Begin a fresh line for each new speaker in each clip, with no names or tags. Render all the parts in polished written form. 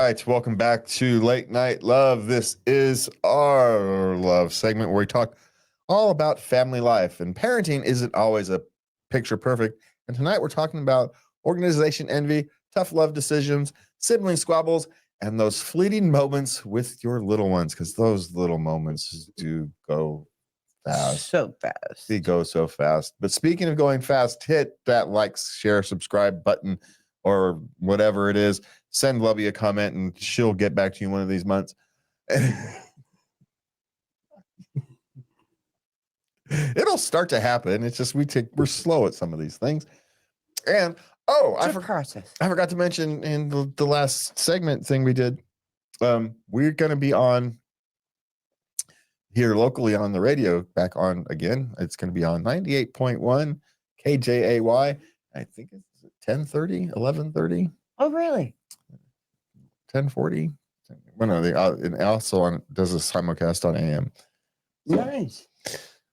right, welcome back to Late Night Love. This is our love segment where we talk all about family life, and parenting isn't always a picture perfect. And tonight we're talking about organization envy, tough love decisions, sibling squabbles, and those fleeting moments with your little ones, because those little moments do go fast.
So fast.
They go so fast. But speaking of going fast, hit that like, share, subscribe button or whatever it is. Send Lovey a comment and she'll get back to you one of these months. It'll start to happen. It's just we're slow at some of these things. And I forgot to mention in the last segment thing we did. We're going to be on here locally on the radio, back on again. It's going to be on 98.1 KJAY. I think it's 10:30, 11:30.
Oh, really?
10:40. Well, no, and also does a simulcast on AM.
Nice.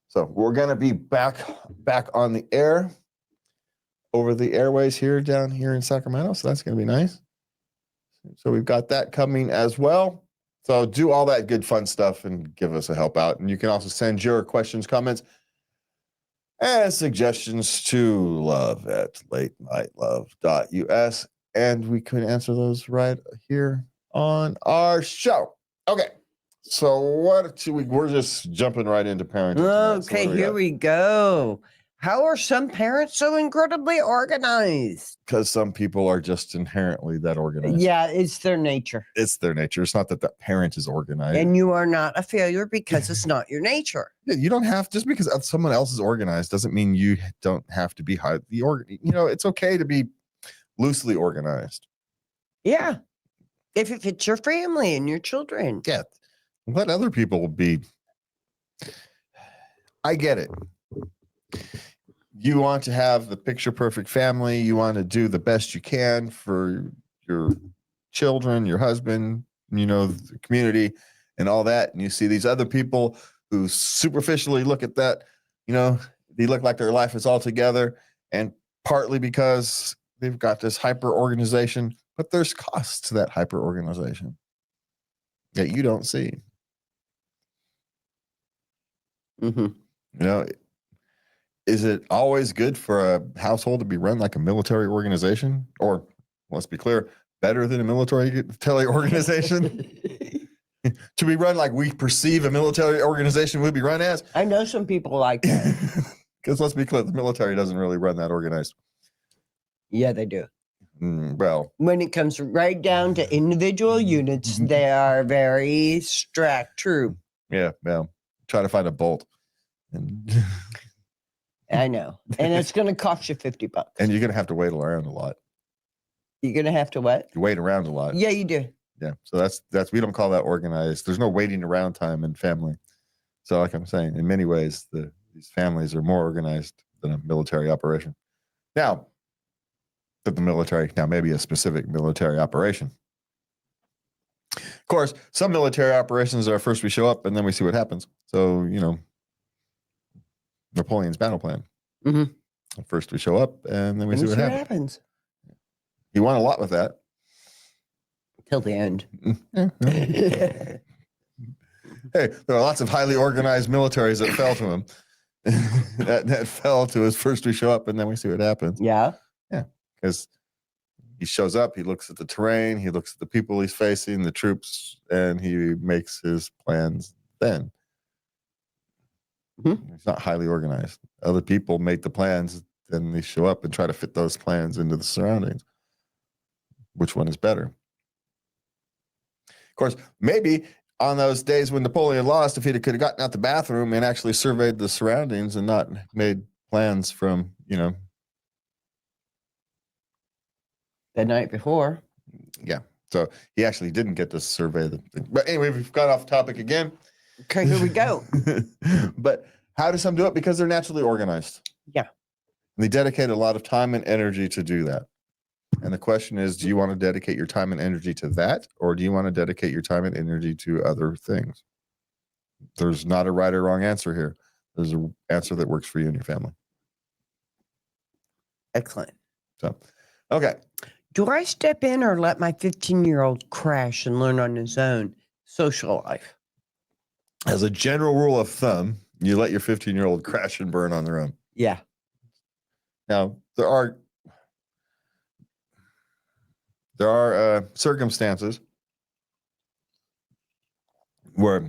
So we're going to be back on the air over the airways down here in Sacramento. So that's going to be nice. So we've got that coming as well. So do all that good fun stuff and give us a help out. And you can also send your questions, comments, and suggestions to love@latenightLove.us. And we could answer those right here on our show. Okay. So we're just jumping right into parenting.
Okay, so here we go. How are some parents so incredibly organized?
Because some people are just inherently that organized.
Yeah, it's their nature.
It's their nature. It's not that the parent is organized.
And you are not a failure because it's not your nature.
You don't have, just because someone else is organized doesn't mean you don't have to be highly organized. It's okay to be loosely organized.
Yeah. If it fits your family and your children.
Yeah. Let other people be. I get it. You want to have the picture perfect family. You want to do the best you can for your children, your husband, the community and all that. And you see these other people who superficially look at that, they look like their life is all together, and partly because they've got this hyper organization, but there's costs to that hyper organization that you don't see.
Mm-hmm.
Is it always good for a household to be run like a military organization? Or, let's be clear, better than a military organization? To be run like we perceive a military organization would be run as?
I know some people like that.
Because let's be clear, the military doesn't really run that organized.
Yeah, they do.
Well,
when it comes right down to individual units, they are very strict. True.
Yeah, well, try to find a bolt. And
I know. And it's going to cost you $50.
And you're going to have to wait around a lot.
You're going to have to what?
You wait around a lot.
Yeah, you do.
Yeah. So that's we don't call that organized. There's no waiting around time in family. So like I'm saying, in many ways, these families are more organized than a military operation. Now, maybe a specific military operation. Of course, some military operations are first we show up and then we see what happens. So, Napoleon's battle plan.
Mm-hmm.
First we show up and then we see what happens. He won a lot with that.
Till the end.
Hey, there are lots of highly organized militaries that fell to him. that fell to his first we show up and then we see what happens.
Yeah.
Yeah. Because he shows up, he looks at the terrain, he looks at the people he's facing, the troops, and he makes his plans then.
Mm-hmm.
He's not highly organized. Other people make the plans, then they show up and try to fit those plans into the surroundings. Which one is better? Of course, maybe on those days when Napoleon lost, if he could have gotten out the bathroom and actually surveyed the surroundings and not made plans from,
the night before.
Yeah. So he actually didn't get to survey the thing. But anyway, we've got off topic again.
Okay, here we go.
But how do some do it? Because they're naturally organized.
Yeah.
And they dedicate a lot of time and energy to do that. And the question is, do you want to dedicate your time and energy to that? Or do you want to dedicate your time and energy to other things? There's not a right or wrong answer here. There's an answer that works for you and your family.
Excellent.
So, okay.
Do I step in or let my 15-year-old crash and learn on his own social life?
As a general rule of thumb, you let your 15-year-old crash and burn on their own.
Yeah.
Now, there are circumstances where,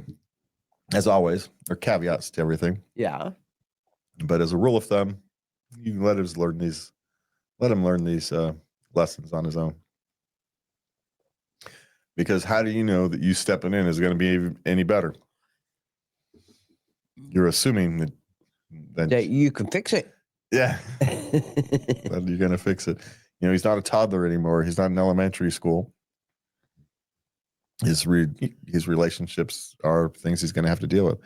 as always, there are caveats to everything.
Yeah.
But as a rule of thumb, you let him learn these lessons on his own. Because how do you know that you stepping in is going to be any better? You're assuming
That you can fix it.
Yeah. That you're going to fix it. He's not a toddler anymore. He's not in elementary school. His relationships are things he's going to have to deal with.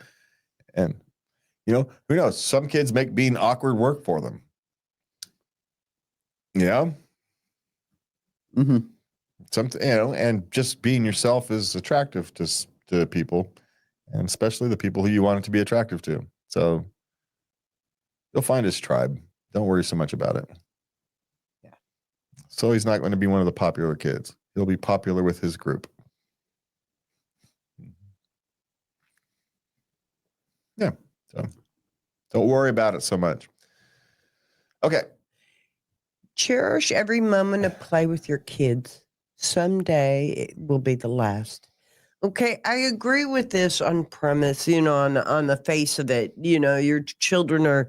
And, who knows? Some kids make being awkward work for them. Yeah.
Mm-hmm.
Something, and just being yourself is attractive to people, and especially the people who you want it to be attractive to. So he'll find his tribe. Don't worry so much about it.
Yeah.
So he's not going to be one of the popular kids. He'll be popular with his group. Yeah. So don't worry about it so much. Okay.
Cherish every moment of play with your kids. Someday it will be the last. Okay, I agree with this on premise, on the face of it. Your children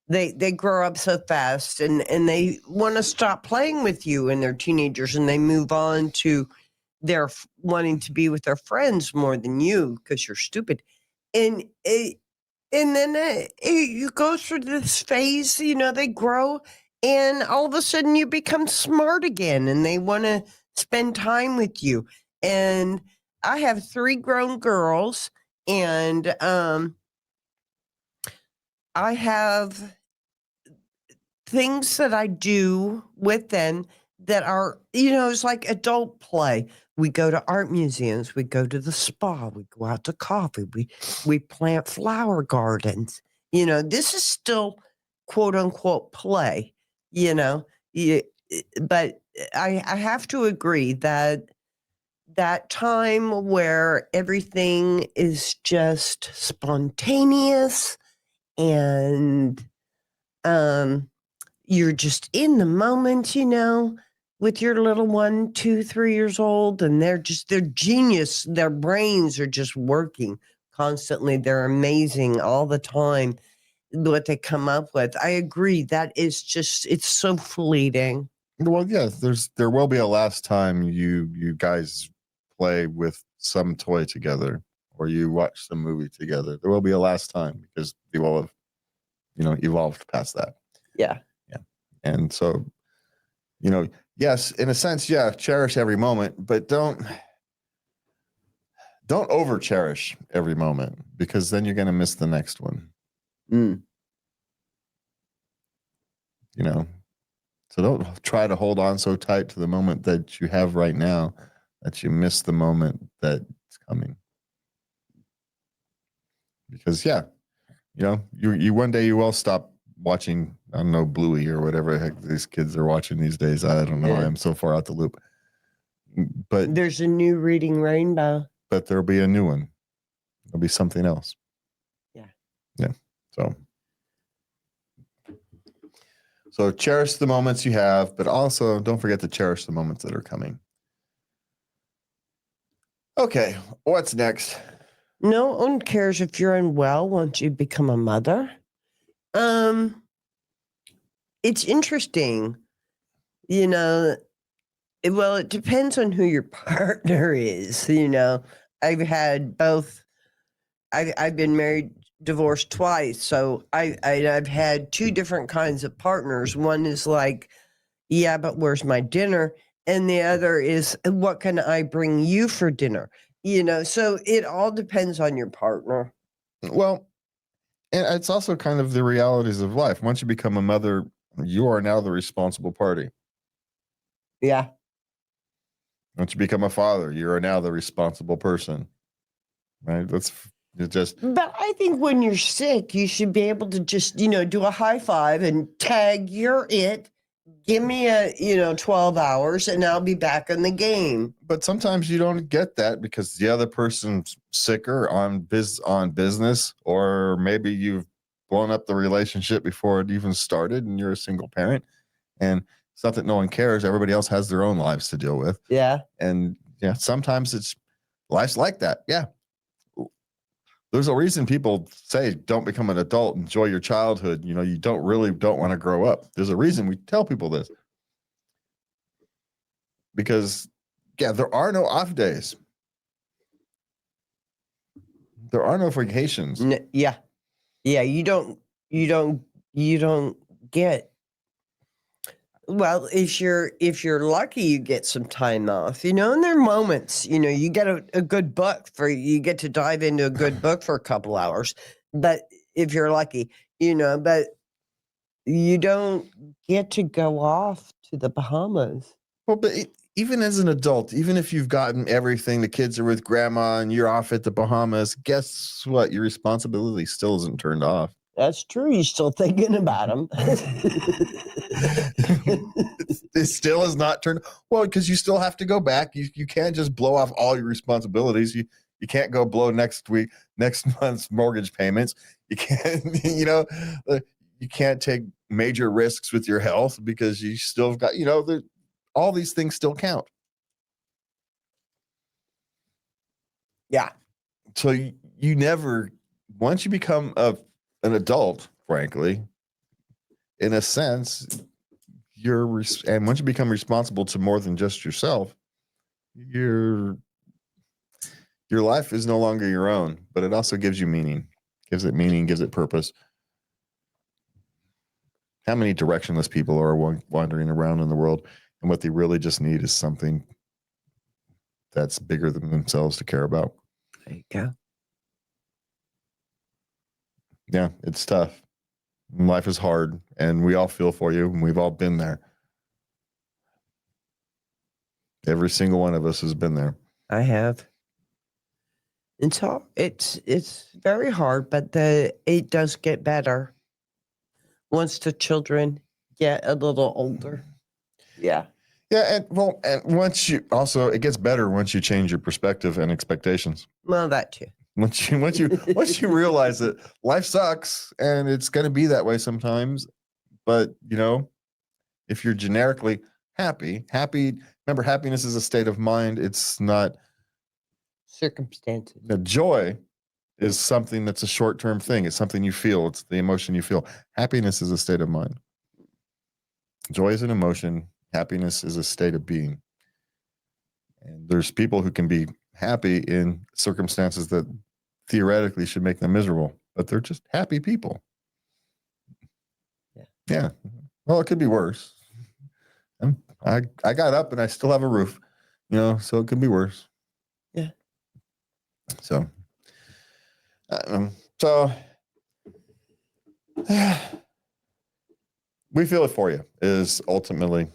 they grow up so fast and they want to stop playing with you and they're teenagers and they move on to their wanting to be with their friends more than you because you're stupid. And then you go through this phase, they grow and all of a sudden you become smart again and they want to spend time with you. And I have 3 grown girls and I have things that I do with them that are, it's like adult play. We go to art museums, we go to the spa, we go out to coffee, we plant flower gardens. This is still quote unquote play, you know. Yeah, but I have to agree that time where everything is just spontaneous and you're just in the moment, with your little one, 2, 3 years old, and they're genius. Their brains are just working constantly. They're amazing all the time, what they come up with. I agree. That is it's so fleeting.
Well, yeah, there will be a last time you guys play with some toy together or you watch some movie together. There will be a last time because you will have, evolved past that.
Yeah.
Yeah. And so, yes, in a sense, yeah, cherish every moment, but don't over cherish every moment because then you're going to miss the next one.
Mm.
So don't try to hold on so tight to the moment that you have right now that you miss the moment that's coming. Because you one day you will stop watching, I don't know, Bluey or whatever the heck these kids are watching these days. I don't know.
Yeah.
I'm so far out the loop. But
there's a new Reading Rainbow.
But there'll be a new one. There'll be something else.
Yeah.
Yeah. So cherish the moments you have, but also don't forget to cherish the moments that are coming. Okay, what's next?
No one cares if you're unwell once you become a mother. It's interesting, well, it depends on who your partner is, I've had both. I've been married, divorced twice, so I've had 2 different kinds of partners. One is like, yeah, but where's my dinner? And the other is, what can I bring you for dinner? So it all depends on your partner.
Well, and it's also kind of the realities of life. Once you become a mother, you are now the responsible party.
Yeah.
Once you become a father, you are now the responsible person. Right?
But I think when you're sick, you should be able to just, do a high five and tag, you're it. give me 12 hours and I'll be back in the game.
But sometimes you don't get that because the other person's sicker on business, or maybe you've blown up the relationship before it even started and you're a single parent. And it's not that no one cares. Everybody else has their own lives to deal with.
Yeah.
And yeah, sometimes it's life's like that. Yeah. There's a reason people say don't become an adult, enjoy your childhood. You don't want to grow up. There's a reason we tell people this. Because yeah, there are no off days. There are no vacations.
Yeah. You don't get, well, if you're lucky, you get some time off, and there are moments, you get a good book you get to dive into a good book for a couple hours, but if you're lucky, but you don't get to go off to the Bahamas.
Well, but even as an adult, even if you've gotten everything, the kids are with grandma and you're off at the Bahamas, guess what? Your responsibility still isn't turned off.
That's true. You're still thinking about them.
It still is not turned. Well, because you still have to go back. You can't just blow off all your responsibilities. You can't go blow next month's mortgage payments. You can't, you can't take major risks with your health because you still got, all these things still count.
Yeah.
So you never, once you become an adult, frankly, in a sense, and once you become responsible to more than just yourself, your life is no longer your own, but it also gives you meaning, gives it purpose. How many directionless people are wandering around in the world, and what they really just need is something that's bigger than themselves to care about.
There you go.
Yeah, it's tough. Life is hard, and we all feel for you, and we've all been there. Every single one of us has been there.
I have. And so it's very hard, but it does get better once the children get a little older. Yeah.
Yeah, and once you also, it gets better once you change your perspective and expectations.
Well, that too.
Once you realize that life sucks and it's going to be that way sometimes, but if you're generically happy, remember, happiness is a state of mind. It's not
Circumstances.
the joy is something that's a short-term thing. It's something you feel. It's the emotion you feel. Happiness is a state of mind. Joy is an emotion. Happiness is a state of being. And there's people who can be happy in circumstances that theoretically should make them miserable, but they're just happy people. Yeah. Well, it could be worse. I got up and I still have a roof, so it could be worse.
Yeah.
So we feel it for you is ultimately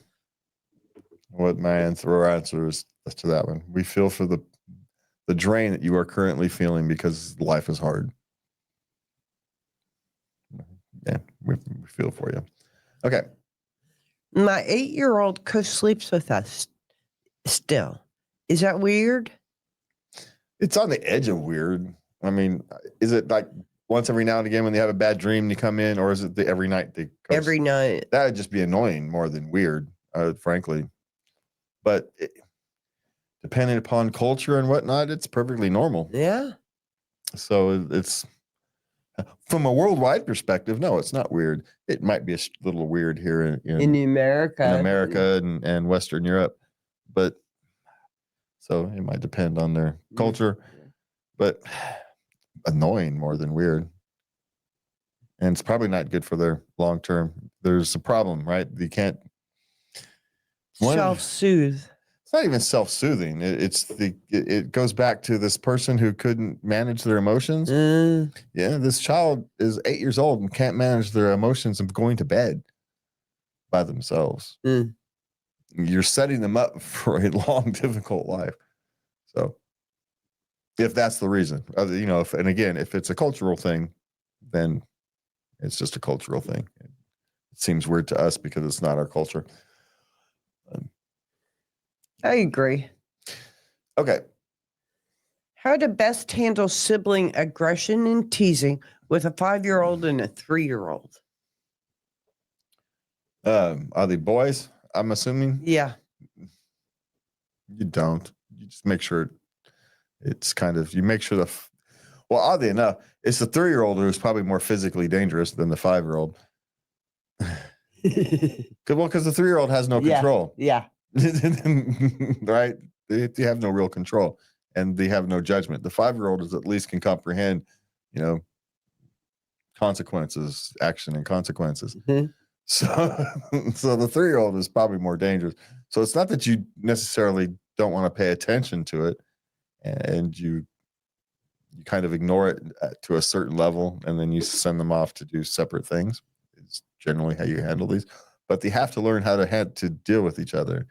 what my answer is to that one. We feel for the drain that you are currently feeling because life is hard. Yeah, we feel for you. Okay.
My 8-year-old co-sleeps with us still. Is that weird?
It's on the edge of weird. I mean, is it like once every now and again when they have a bad dream they come in, or is it every night they
Every night?
That would just be annoying more than weird, frankly. But depending upon culture and whatnot, it's perfectly normal.
Yeah.
So it's from a worldwide perspective, no, it's not weird. It might be a little weird here
in America,
and Western Europe, but so it might depend on their culture, but annoying more than weird. And it's probably not good for their long term. There's a problem, right? You can't
self-soothe.
It's not even self-soothing. It goes back to this person who couldn't manage their emotions. Yeah, this child is 8 years old and can't manage their emotions of going to bed by themselves. You're setting them up for a long, difficult life. So if that's the reason, and again, if it's a cultural thing, then it's just a cultural thing. It seems weird to us because it's not our culture.
I agree.
Okay.
How to best handle sibling aggression and teasing with a 5-year-old and a 3-year-old.
Are they boys? I'm assuming
Yeah.
you don't. You just make sure it's kind of, you make sure well, oddly enough, it's the 3-year-old who's probably more physically dangerous than the 5-year-old. Because the 3-year-old has no control.
Yeah.
Right? They have no real control and they have no judgment. The 5-year-old is at least can comprehend, consequences, action and consequences.
Mm-hmm.
So the 3-year-old is probably more dangerous. So it's not that you necessarily don't want to pay attention to it and you kind of ignore it to a certain level and then you send them off to do separate things. It's generally how you handle these, but they have to learn how to deal with each other.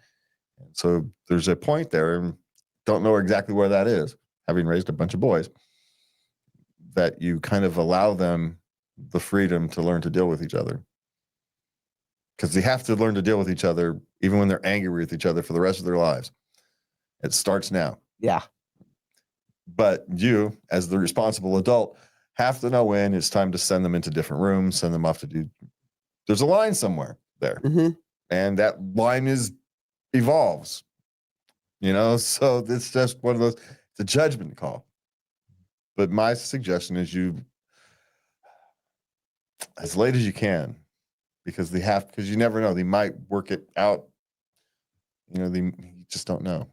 And so there's a point there, and don't know exactly where that is, having raised a bunch of boys, that you kind of allow them the freedom to learn to deal with each other. Because they have to learn to deal with each other, even when they're angry with each other for the rest of their lives. It starts now.
Yeah.
But you, as the responsible adult, have to know when it's time to send them into different rooms, send them off to do. There's a line somewhere there.
Mm-hmm.
And that line evolves, so it's just one of those, it's a judgment call. But my suggestion is you, as late as you can, because you never know, they might work it out. You just don't know.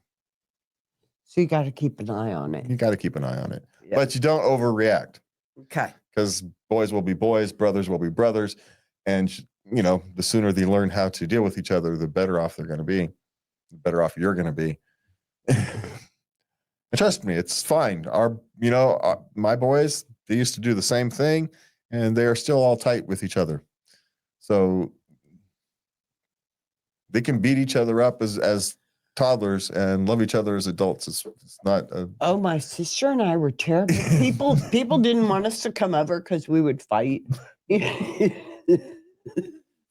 So you got to keep an eye on it.
You got to keep an eye on it,
Yeah.
but you don't overreact.
Okay.
Because boys will be boys, brothers will be brothers. And, the sooner they learn how to deal with each other, the better off they're going to be, the better off you're going to be. And trust me, it's fine. My boys, they used to do the same thing and they are still all tight with each other. So they can beat each other up as toddlers and love each other as adults. It's not.
Oh, my sister and I were terrible people. People didn't want us to come over because we would fight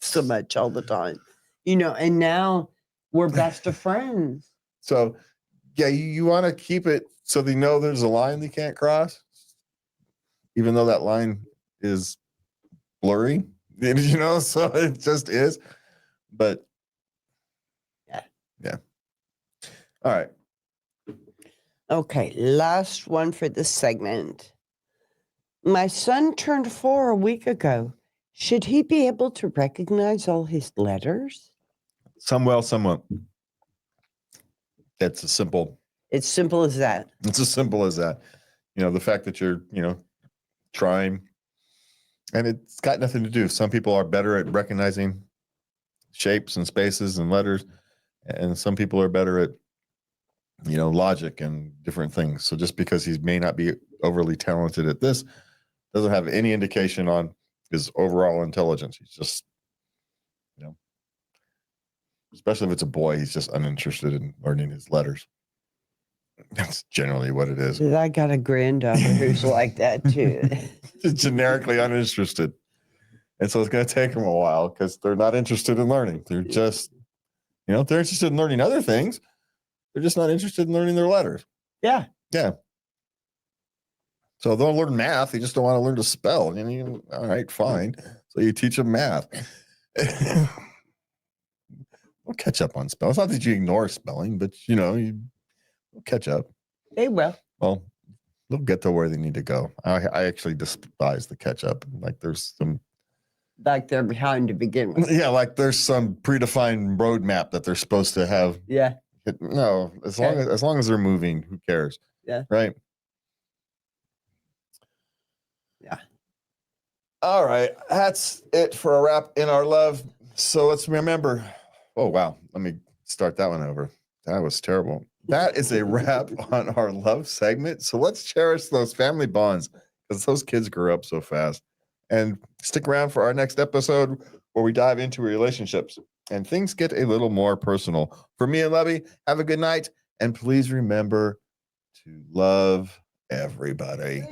so much all the time, and now we're best of friends.
So, yeah, you want to keep it so they know there's a line they can't cross, even though that line is blurry, so it just is. But yeah. All right.
Okay, last one for this segment. My son turned 4 a week ago. Should he be able to recognize all his letters?
Some will, some won't. It's as simple
as that.
It's as simple as that. The fact that you're, trying, and it's got nothing to do. Some people are better at recognizing shapes and spaces and letters, and some people are better at, logic and different things. So just because he may not be overly talented at this doesn't have any indication on his overall intelligence. He's just, especially if it's a boy, he's just uninterested in learning his letters. That's generally what it is.
I got a granddaughter who's like that too.
Just generically uninterested. And so it's going to take them a while because they're not interested in learning. They're just, they're interested in learning other things. They're just not interested in learning their letters.
Yeah.
Yeah. So they'll learn math. They just don't want to learn to spell. All right, fine. So you teach them math. We'll catch up on spell. It's not that you ignore spelling, but you catch up.
They will.
Well, they'll get to where they need to go. I actually despise the catch up. Like there's some,
like they're behind to begin with.
Yeah, like there's some predefined roadmap that they're supposed to have.
Yeah.
No, as long as they're moving, who cares?
Yeah.
Right.
Yeah.
All right, that's it for a wrap in our love. So let's remember. Oh wow, let me start that one over. That was terrible. That is a wrap on our love segment. So let's cherish those family bonds because those kids grew up so fast. And stick around for our next episode where we dive into relationships and things get a little more personal. For me and Lovey, have a good night. And please remember to love everybody.